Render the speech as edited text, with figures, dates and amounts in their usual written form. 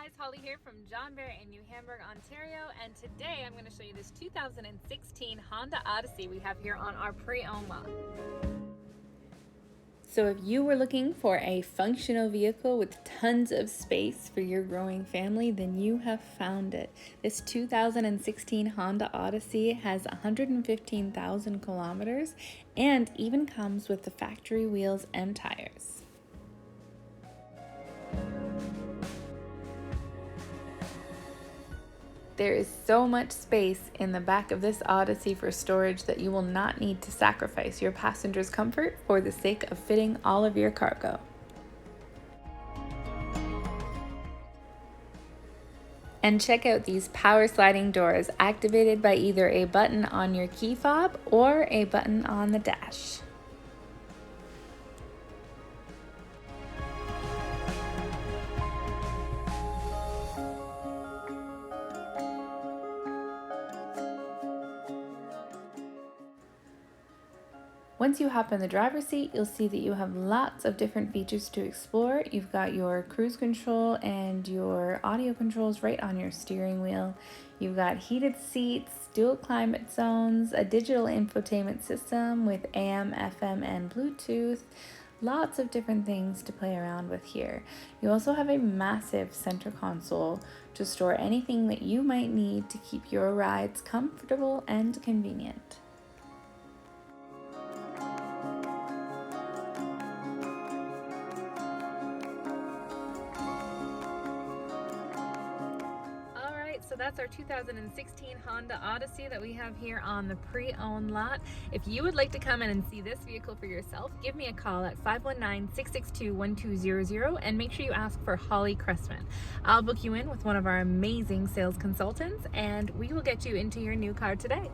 guys, Holly here from John Bear in New Hamburg, Ontario, and today I'm going to show you this 2016 Honda Odyssey we have here on our pre-owned lot. So if you were looking for a functional vehicle with tons of space for your growing family, then you have found it. This 2016 Honda Odyssey has 115,000 kilometers and even comes with the factory wheels and tires. There is so much space in the back of this Odyssey for storage that you will not need to sacrifice your passengers' comfort for the sake of fitting all of your cargo. And check out these power sliding doors activated by either a button on your key fob or a button on the dash. Once you hop in the driver's seat, you'll see that you have lots of different features to explore. You've got your cruise control and your audio controls right on your steering wheel. You've got heated seats, dual climate zones, a digital infotainment system with AM, FM, and Bluetooth. Lots of different things to play around with here. You also have a massive center console to store anything that you might need to keep your rides comfortable and convenient. So that's our 2016 Honda Odyssey that we have here on the pre-owned lot. If you would like to come in and see this vehicle for yourself, give me a call at 519-662-1200 and make sure you ask for Holly Cressman. I'll book you in with one of our amazing sales consultants and we will get you into your new car today.